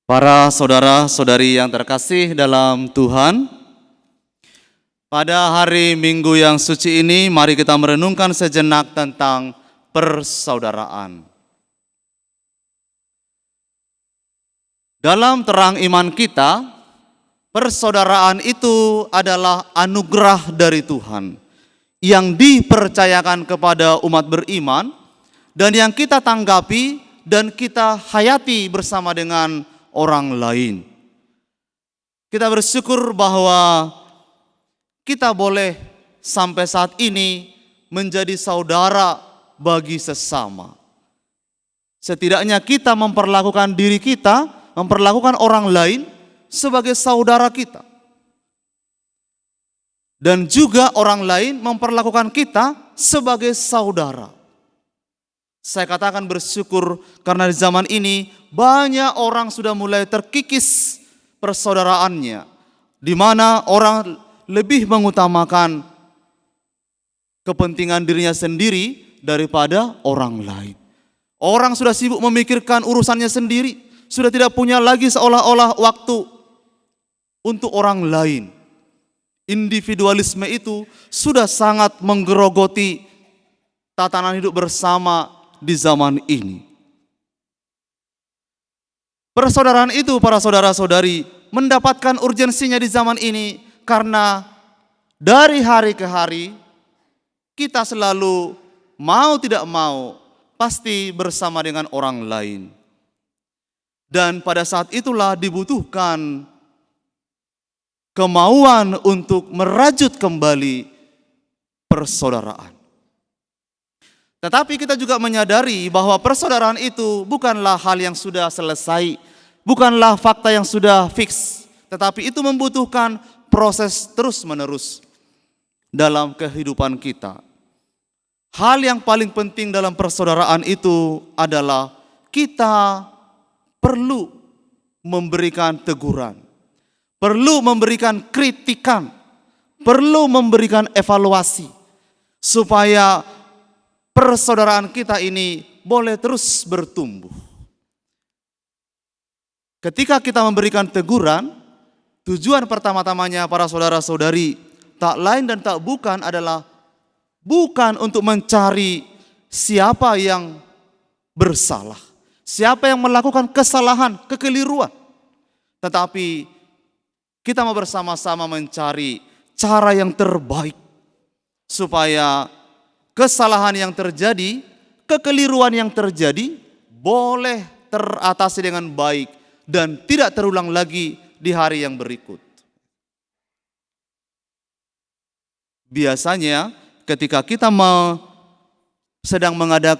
Para saudara-saudari yang terkasih dalam Tuhan, pada hari Minggu yang suci ini mari kita merenungkan sejenak tentang persaudaraan. Dalam terang iman kita, persaudaraan itu adalah anugerah dari Tuhan yang dipercayakan kepada umat beriman dan yang kita tanggapi dan kita hayati bersama dengan orang lain. Kita bersyukur bahwa kita boleh sampai saat ini menjadi saudara bagi sesama. Setidaknya kita memperlakukan diri kita, memperlakukan orang lain sebagai saudara kita. Dan juga orang lain memperlakukan kita sebagai saudara. Saya katakan bersyukur karena di zaman ini banyak orang sudah mulai terkikis persaudaraannya, di mana orang lebih mengutamakan kepentingan dirinya sendiri daripada orang lain. Orang sudah sibuk memikirkan urusannya sendiri, sudah tidak punya lagi seolah-olah waktu untuk orang lain. Individualisme itu sudah sangat menggerogoti tatanan hidup bersama di zaman ini. Persaudaraan itu, para saudara-saudari, mendapatkan urgensinya di zaman ini karena dari hari ke hari kita selalu mau tidak mau pasti bersama dengan orang lain. Dan pada saat itulah dibutuhkan kemauan untuk merajut kembali persaudaraan. Tetapi kita juga menyadari bahwa persaudaraan itu bukanlah hal yang sudah selesai, bukanlah fakta yang sudah fix, tetapi itu membutuhkan proses terus-menerus dalam kehidupan kita. Hal yang paling penting dalam persaudaraan itu adalah kita perlu memberikan teguran, perlu memberikan kritikan, perlu memberikan evaluasi supaya persaudaraan kita ini boleh terus bertumbuh. Ketika kita memberikan teguran, tujuan pertama-tamanya para saudara-saudari tak lain dan tak bukan adalah bukan untuk mencari siapa yang bersalah, siapa yang melakukan kesalahan, kekeliruan. Tetapi kita mau bersama-sama mencari cara yang terbaik supaya kesalahan yang terjadi, kekeliruan yang terjadi boleh teratasi dengan baik dan tidak terulang lagi di hari yang berikut. Biasanya ketika kita sedang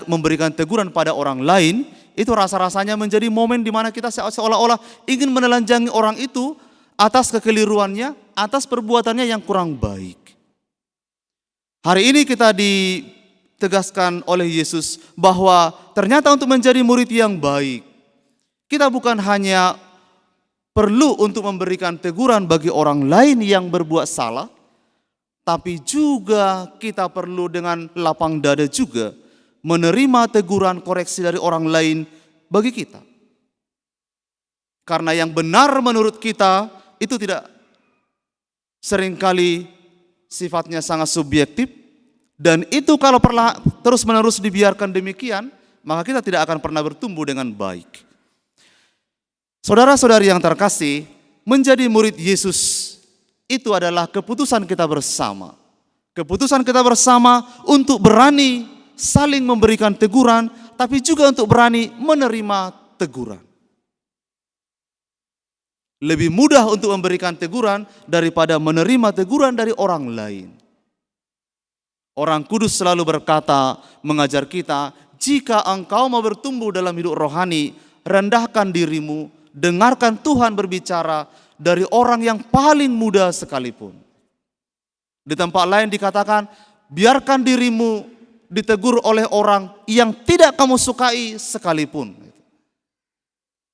memberikan teguran pada orang lain, itu rasa-rasanya menjadi momen di mana kita seolah-olah ingin menelanjangi orang itu atas kekeliruannya, atas perbuatannya yang kurang baik. Hari ini kita ditegaskan oleh Yesus bahwa ternyata untuk menjadi murid yang baik, kita bukan hanya perlu untuk memberikan teguran bagi orang lain yang berbuat salah, tapi juga kita perlu dengan lapang dada juga menerima teguran koreksi dari orang lain bagi kita. Karena yang benar menurut kita itu tidak seringkali sifatnya sangat subjektif, dan itu kalau terus-menerus dibiarkan demikian, maka kita tidak akan pernah bertumbuh dengan baik. Saudara-saudari yang terkasih, menjadi murid Yesus itu adalah keputusan kita bersama. Keputusan kita bersama untuk berani saling memberikan teguran, tapi juga untuk berani menerima teguran. Lebih mudah untuk memberikan teguran daripada menerima teguran dari orang lain. Orang Kudus selalu berkata, mengajar kita, jika engkau mau bertumbuh dalam hidup rohani, rendahkan dirimu, dengarkan Tuhan berbicara dari orang yang paling muda sekalipun. Di tempat lain dikatakan, biarkan dirimu ditegur oleh orang yang tidak kamu sukai sekalipun.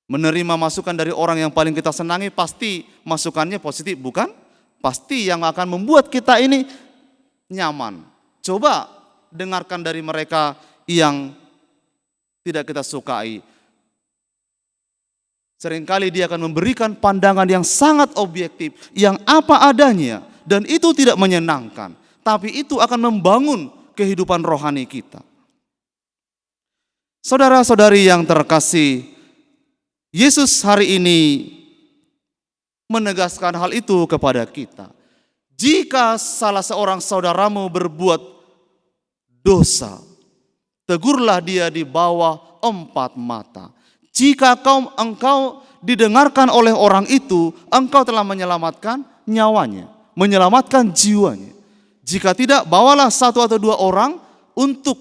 Menerima masukan dari orang yang paling kita senangi pasti masukannya positif, bukan? Pasti yang akan membuat kita ini nyaman. Coba dengarkan dari mereka yang tidak kita sukai. Seringkali dia akan memberikan pandangan yang sangat objektif, yang apa adanya, dan itu tidak menyenangkan. Tapi itu akan membangun kehidupan rohani kita. Saudara-saudari yang terkasih, Yesus hari ini menegaskan hal itu kepada kita. Jika salah seorang saudaramu berbuat dosa, tegurlah dia di bawah 4 mata. Jika engkau didengarkan oleh orang itu, engkau telah menyelamatkan nyawanya, menyelamatkan jiwanya. Jika tidak, bawalah 1 atau 2 orang untuk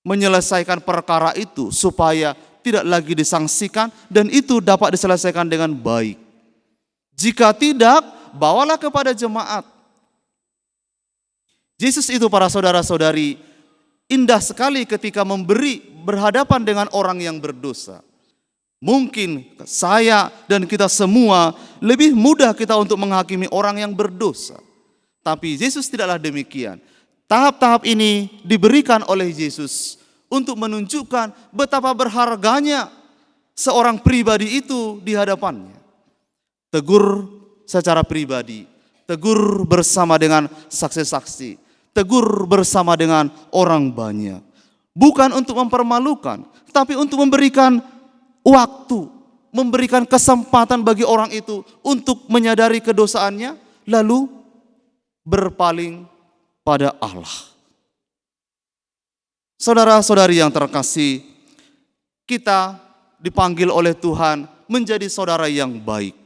menyelesaikan perkara itu supaya tidak lagi disangsikan dan itu dapat diselesaikan dengan baik. Jika tidak, bawalah kepada jemaat. Yesus itu, para saudara-saudari, indah sekali ketika berhadapan dengan orang yang berdosa. Mungkin saya dan kita semua lebih mudah kita untuk menghakimi orang yang berdosa. Tapi Yesus tidaklah demikian. Tahap-tahap ini diberikan oleh Yesus untuk menunjukkan betapa berharganya seorang pribadi itu di hadapannya. Tegur secara pribadi, tegur bersama dengan saksi-saksi, tegur bersama dengan orang banyak. Bukan untuk mempermalukan, tapi untuk memberikan waktu, memberikan kesempatan bagi orang itu untuk menyadari kedosaannya, lalu berpaling pada Allah. Saudara-saudari yang terkasih, kita dipanggil oleh Tuhan menjadi saudara yang baik.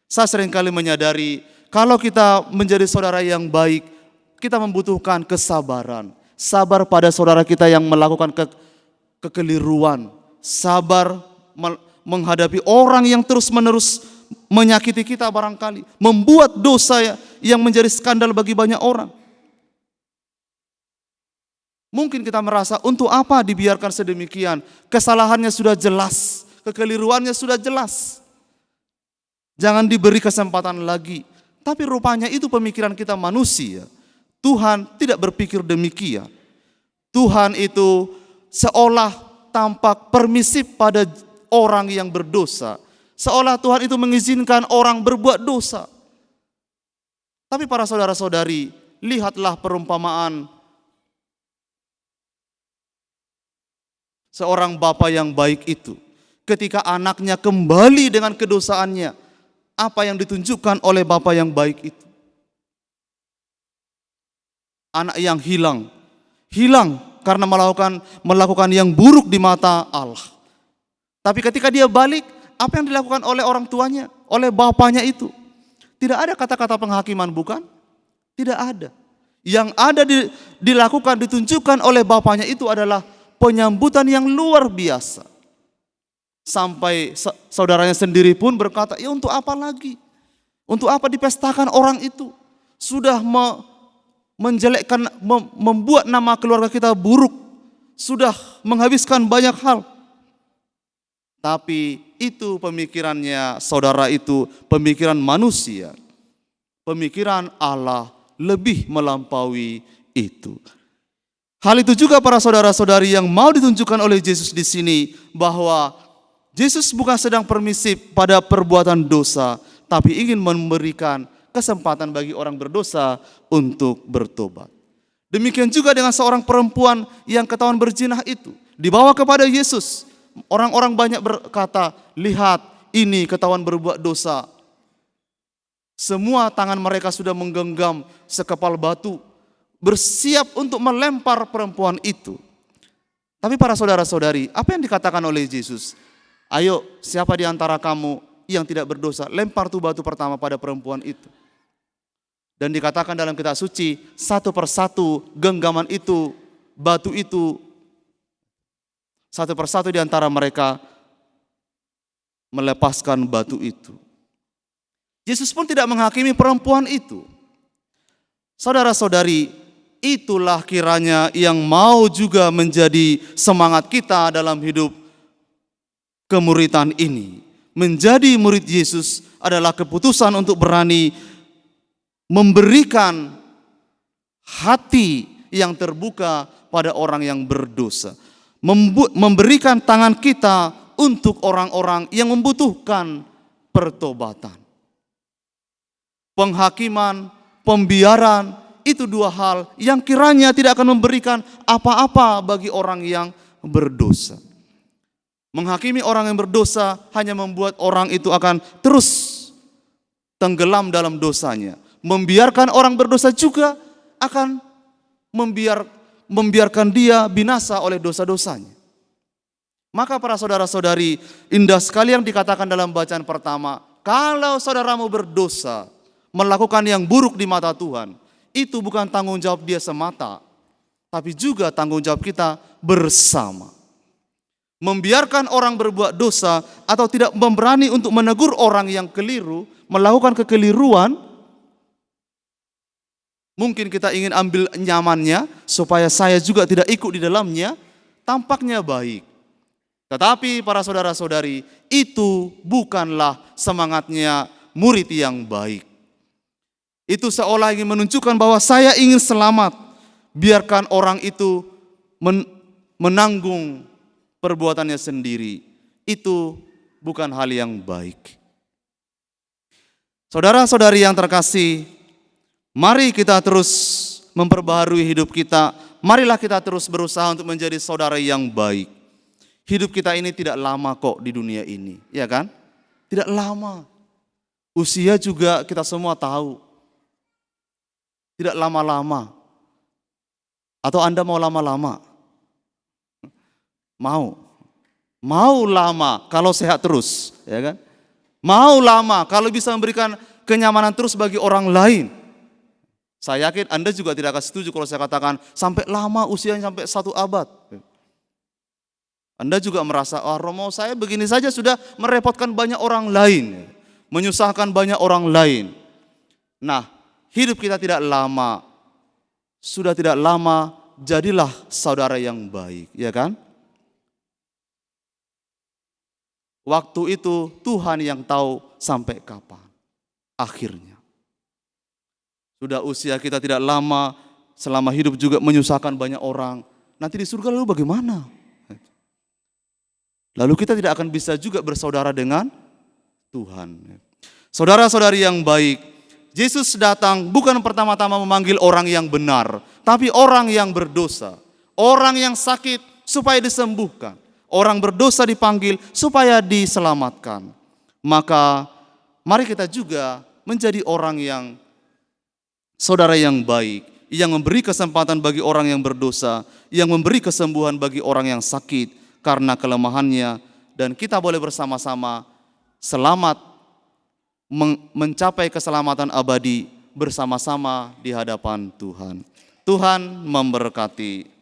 Saya seringkali menyadari kalau kita menjadi saudara yang baik, kita membutuhkan kesabaran. Sabar pada saudara kita yang melakukan kekeliruan. Sabar menghadapi orang yang terus-menerus menyakiti kita barangkali. Membuat dosa yang menjadi skandal bagi banyak orang. Mungkin kita merasa untuk apa dibiarkan sedemikian. Kesalahannya sudah jelas. Kekeliruannya sudah jelas. Jangan diberi kesempatan lagi. Tapi rupanya itu pemikiran kita manusia. Tuhan tidak berpikir demikian. Tuhan itu seolah tampak permisif pada orang yang berdosa. Seolah Tuhan itu mengizinkan orang berbuat dosa. Tapi para saudara-saudari, lihatlah perumpamaan seorang bapa yang baik itu. Ketika anaknya kembali dengan kedosaannya, apa yang ditunjukkan oleh bapa yang baik itu? Anak yang hilang karena melakukan yang buruk di mata Allah. Tapi ketika dia balik, apa yang dilakukan oleh orang tuanya, oleh bapaknya itu? Tidak ada kata-kata penghakiman, bukan? Tidak ada. Yang ada dilakukan, ditunjukkan oleh bapaknya itu adalah penyambutan yang luar biasa. Sampai saudaranya sendiri pun berkata, ya untuk apa lagi? Untuk apa dipestakan orang itu? Sudah menjelekkan, membuat nama keluarga kita buruk. Sudah menghabiskan banyak hal. Tapi itu pemikirannya saudara itu, pemikiran manusia. Pemikiran Allah lebih melampaui itu. Hal itu juga para saudara-saudari yang mau ditunjukkan oleh Yesus di sini, bahwa Yesus bukan sedang permisif pada perbuatan dosa, tapi ingin memberikan kesempatan bagi orang berdosa untuk bertobat. Demikian juga dengan seorang perempuan yang ketahuan berzina itu, dibawa kepada Yesus. Orang-orang banyak berkata, lihat ini ketahuan berbuat dosa. Semua tangan mereka sudah menggenggam sekepal batu, bersiap untuk melempar perempuan itu. Tapi para saudara-saudari, apa yang dikatakan oleh Yesus? Ayo, siapa di antara kamu yang tidak berdosa, lempar tuh batu pertama pada perempuan itu. Dan dikatakan dalam kitab suci, satu persatu genggaman itu, batu itu, satu persatu di antara mereka melepaskan batu itu. Yesus pun tidak menghakimi perempuan itu. Saudara-saudari, itulah kiranya yang mau juga menjadi semangat kita dalam hidup kemuritan ini. Menjadi murid Yesus adalah keputusan untuk berani memberikan hati yang terbuka pada orang yang berdosa. Memberikan tangan kita untuk orang-orang yang membutuhkan pertobatan. Penghakiman, pembiaran, itu dua hal yang kiranya tidak akan memberikan apa-apa bagi orang yang berdosa. Menghakimi orang yang berdosa hanya membuat orang itu akan terus tenggelam dalam dosanya. Membiarkan orang berdosa juga akan membiarkan dia binasa oleh dosa-dosanya. Maka para saudara-saudari, indah sekali yang dikatakan dalam bacaan pertama, kalau saudaramu berdosa, melakukan yang buruk di mata Tuhan, itu bukan tanggung jawab dia semata, tapi juga tanggung jawab kita bersama. Membiarkan orang berbuat dosa atau tidak memberani untuk menegur orang yang keliru, melakukan kekeliruan, mungkin kita ingin ambil nyamannya supaya saya juga tidak ikut di dalamnya, tampaknya baik. Tetapi para saudara-saudari, itu bukanlah semangatnya murid yang baik. Itu seolah ingin menunjukkan bahwa saya ingin selamat. Biarkan orang itu menanggung perbuatannya sendiri. Itu bukan hal yang baik. Saudara-saudari yang terkasih, mari kita terus memperbaharui hidup kita. Marilah kita terus berusaha untuk menjadi saudara yang baik. Hidup kita ini tidak lama kok di dunia ini, ya kan? Tidak lama. Usia juga kita semua tahu. Tidak lama-lama. Atau Anda mau lama-lama? Mau lama kalau sehat terus, ya kan? Mau lama kalau bisa memberikan kenyamanan terus bagi orang lain. Saya yakin Anda juga tidak akan setuju kalau saya katakan sampai lama usianya sampai 1 abad. Anda juga merasa, Romo saya begini saja sudah merepotkan banyak orang lain, menyusahkan banyak orang lain. Nah, hidup kita tidak lama, sudah tidak lama, jadilah saudara yang baik, ya kan? Waktu itu Tuhan yang tahu sampai kapan. Akhirnya. Sudah usia kita tidak lama, selama hidup juga menyusahkan banyak orang. Nanti di surga lalu bagaimana? Lalu kita tidak akan bisa juga bersaudara dengan Tuhan. Saudara-saudari yang baik, Yesus datang bukan pertama-tama memanggil orang yang benar, tapi orang yang berdosa. Orang yang sakit supaya disembuhkan. Orang berdosa dipanggil supaya diselamatkan. Maka mari kita juga menjadi orang yang saudara yang baik, yang memberi kesempatan bagi orang yang berdosa, yang memberi kesembuhan bagi orang yang sakit karena kelemahannya, dan kita boleh bersama-sama selamat mencapai keselamatan abadi bersama-sama di hadapan Tuhan. Tuhan memberkati.